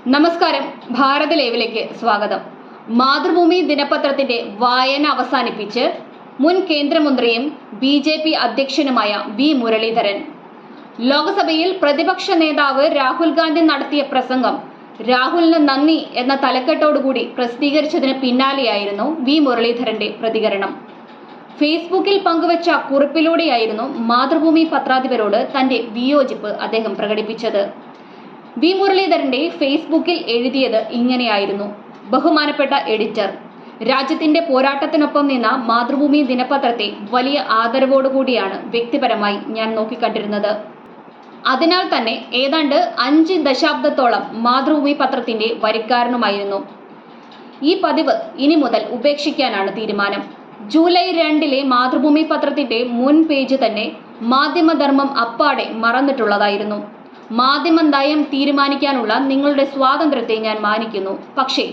നമസ്കാരം, ഭാരത് ലൈവിലേക്ക് സ്വാഗതം. മാതൃഭൂമി ദിനപത്രത്തിന്റെ വായന അവസാനിപ്പിച്ച് മുൻ കേന്ദ്രമന്ത്രിയും BJP അധ്യക്ഷനുമായ വി മുരളീധരൻ. ലോക്സഭയിൽ പ്രതിപക്ഷ നേതാവ് രാഹുൽ ഗാന്ധി നടത്തിയ പ്രസംഗം രാഹുലിന് നന്ദി എന്ന തലക്കെട്ടോടുകൂടി പ്രസിദ്ധീകരിച്ചതിന് പിന്നാലെയായിരുന്നു വി മുരളീധരന്റെ പ്രതികരണം. ഫേസ്ബുക്കിൽ പങ്കുവച്ച കുറിപ്പിലൂടെയായിരുന്നു മാതൃഭൂമി പത്രാധിപരോട് തന്റെ വിയോജിപ്പ് അദ്ദേഹം പ്രകടിപ്പിച്ചത്. വി മുരളീധരന്റെ ഫേസ്ബുക്കിൽ എഴുതിയത് ഇങ്ങനെയായിരുന്നു: ബഹുമാനപ്പെട്ട എഡിറ്റർ, രാജ്യത്തിന്റെ പോരാട്ടത്തിനൊപ്പം നിന്ന മാതൃഭൂമി ദിനപത്രത്തെ വലിയ ആദരവോടുകൂടിയാണ് വ്യക്തിപരമായി ഞാൻ നോക്കിക്കണ്ടിരുന്നത്. അതിനാൽ തന്നെ ഏതാണ്ട് 5 ദശാബ്ദത്തോളം മാതൃഭൂമി പത്രത്തിന്റെ വരിക്കാരനുമായിരുന്നു. ഈ പതിവ് ഇനി മുതൽ ഉപേക്ഷിക്കാനാണ് തീരുമാനം. ജൂലൈ 2 മാതൃഭൂമി പത്രത്തിന്റെ മുൻ പേജ് തന്നെ മാധ്യമധർമ്മം അപ്പാടെ മറന്നിട്ടുള്ളതായിരുന്നു. മാധ്യമ നയം തീരുമാനിക്കാനുള്ള നിങ്ങളുടെ സ്വാതന്ത്ര്യത്തെ ഞാൻ മാനിക്കുന്നു. പക്ഷേ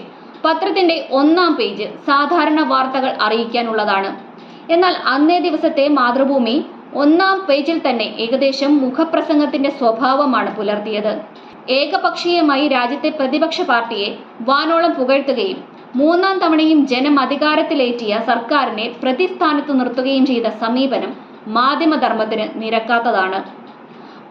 പത്രത്തിന്റെ 1-ാം പേജ് സാധാരണ വാർത്തകൾ അറിയിക്കാനുള്ളതാണ്. എന്നാൽ അന്നേ ദിവസത്തെ മാതൃഭൂമി 1-ാം പേജിൽ തന്നെ ഏകദേശം മുഖപ്രസംഗത്തിന്റെ സ്വഭാവമാണ് പുലർത്തിയത്. ഏകപക്ഷീയമായി രാജ്യത്തെ പ്രതിപക്ഷ പാർട്ടിയെ വാനോളം പുകഴ്ത്തുകയും 3-ാം തവണയും ജനം അധികാരത്തിലേറ്റിയ സർക്കാരിനെ പ്രതിസ്ഥാനത്ത് നിർത്തുകയും ചെയ്ത സമീപനം മാധ്യമധർമ്മത്തിന് നിരക്കാത്തതാണ്.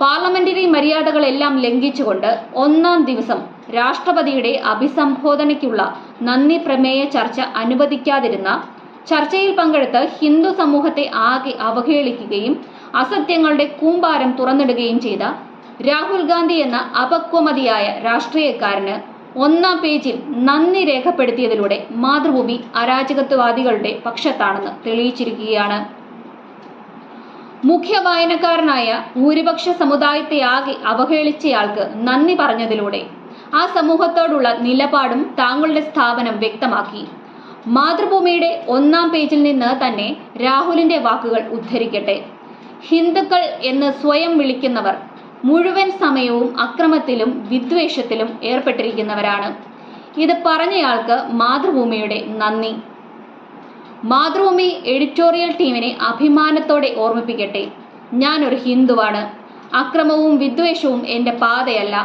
പാർലമെന്ററി മര്യാദകളെല്ലാം ലംഘിച്ചുകൊണ്ട് 1-ാം ദിവസം രാഷ്ട്രപതിയുടെ അഭിസംബോധനയ്ക്കുള്ള നന്ദി പ്രമേയ ചർച്ച അനുവദിക്കാതിരുന്ന, ചർച്ചയിൽ പങ്കെടുത്ത് ഹിന്ദു സമൂഹത്തെ ആകെ അവഹേളിക്കുകയും അസത്യങ്ങളുടെ കൂമ്പാരം തുറന്നിടുകയും ചെയ്ത രാഹുൽ ഗാന്ധി എന്ന അപക്വമതിയായ രാഷ്ട്രീയക്കാരന് 1-ാം പേജിൽ നന്ദി രേഖപ്പെടുത്തിയതിലൂടെ മാതൃഭൂമി അരാജകത്വവാദികളുടെ പക്ഷത്താണെന്ന് തെളിയിച്ചിരിക്കുകയാണ്. മുഖ്യ വായനക്കാരനായ ഭൂരിപക്ഷ സമുദായത്തെ ആകെ അവഹേളിച്ചയാൾക്ക് നന്ദി പറഞ്ഞതിലൂടെ ആ സമൂഹത്തോടുള്ള നിലപാടും താങ്കളുടെ സ്ഥാപനം വ്യക്തമാക്കി. മാതൃഭൂമിയുടെ 1-ാം പേജിൽ നിന്ന് തന്നെ രാഹുലിന്റെ വാക്കുകൾ ഉദ്ധരിക്കട്ടെ: ഹിന്ദുക്കൾ എന്ന് സ്വയം വിളിക്കുന്നവർ മുഴുവൻ സമയവും അക്രമത്തിലും വിദ്വേഷത്തിലും ഏർപ്പെട്ടിരിക്കുന്നവരാണ്. ഇത് പറഞ്ഞയാൾക്ക് മാതൃഭൂമിയുടെ നന്ദി. മാതൃഭൂമി എഡിറ്റോറിയൽ ടീമിനെ അഭിമാനത്തോടെ ഓർമ്മിപ്പിക്കട്ടെ: ഞാനൊരു ഹിന്ദുവാണ്. അക്രമവും വിദ്വേഷവും എൻ്റെ പാതയല്ല.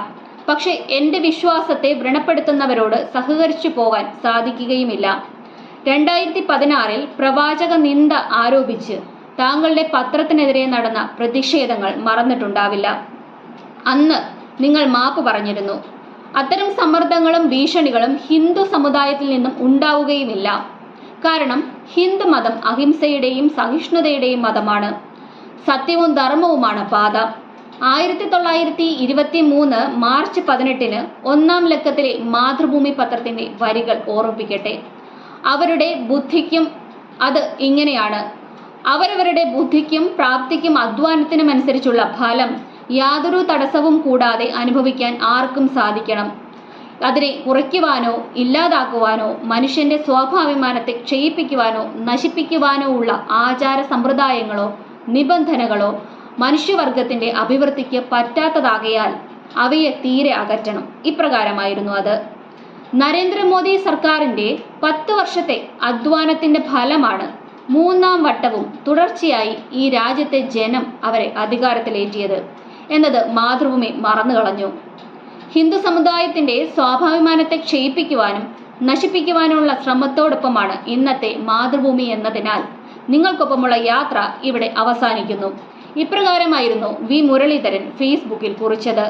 പക്ഷെ എൻ്റെ വിശ്വാസത്തെ വ്രണപ്പെടുത്തുന്നവരോട് സഹകരിച്ചു പോകാൻ സാധിക്കുകയുമില്ല. 2016 പ്രവാചക നിന്ദ ആരോപിച്ച് താങ്കളുടെ പത്രത്തിനെതിരെ നടന്ന പ്രതിഷേധങ്ങൾ മറന്നിട്ടുണ്ടാവില്ല. അന്ന് നിങ്ങൾ മാപ്പ് പറഞ്ഞിരുന്നു. അത്തരം സമ്മർദ്ദങ്ങളും ഭീഷണികളും ഹിന്ദു സമുദായത്തിൽ നിന്നും ഉണ്ടാവുകയുമില്ല. കാരണം ഹിന്ദു മതം അഹിംസയുടെയും സഹിഷ്ണുതയുടെയും മതമാണ്. സത്യവും ധർമ്മവുമാണ് പാത. 1923 മാർച്ച് 18 1-ാം ലക്കത്തിലെ മാതൃഭൂമി പത്രത്തിന്റെ വരികൾ ഓർമ്മിപ്പിക്കട്ടെ. അവരുടെ ബുദ്ധിക്കും അത് ഇങ്ങനെയാണ്: അവരവരുടെ ബുദ്ധിക്കും പ്രാപ്തിക്കും അധ്വാനത്തിനും അനുസരിച്ചുള്ള ഫലം യാതൊരു തടസ്സവും കൂടാതെ അനുഭവിക്കാൻ ആർക്കും സാധിക്കണം. അതിനെ കുറയ്ക്കുവാനോ ഇല്ലാതാക്കുവാനോ മനുഷ്യന്റെ സ്വാഭിമാനത്തെ ക്ഷയിപ്പിക്കുവാനോ നശിപ്പിക്കുവാനോ ഉള്ള ആചാര സമ്പ്രദായങ്ങളോ നിബന്ധനകളോ മനുഷ്യവർഗത്തിന്റെ അഭിവൃദ്ധിക്ക് പറ്റാത്തതാകയാൽ അവയെ തീരെ അകറ്റണം. ഇപ്രകാരമായിരുന്നു അത്. നരേന്ദ്രമോദി സർക്കാരിന്റെ 10 വർഷത്തെ അധ്വാനത്തിന്റെ ഫലമാണ് 3-ാം വട്ടവും തുടർച്ചയായി ഈ രാജ്യത്തെ ജനം അവരെ അധികാരത്തിലേറ്റിയത് എന്നത് മാതൃഭൂമി മറന്നുകളഞ്ഞു. ഹിന്ദു സമുദായത്തിന്റെ സ്വാഭിമാനത്തെ ക്ഷയിപ്പിക്കുവാനും നശിപ്പിക്കുവാനുമുള്ള ശ്രമത്തോടൊപ്പമാണ് ഇന്നത്തെ മാതൃഭൂമി എന്നതിനാൽ നിങ്ങൾക്കൊപ്പമുള്ള യാത്ര ഇവിടെ അവസാനിക്കുന്നു. ഇപ്രകാരമായിരുന്നു വി മുരളീധരൻ ഫേസ്ബുക്കിൽ കുറിച്ചത്.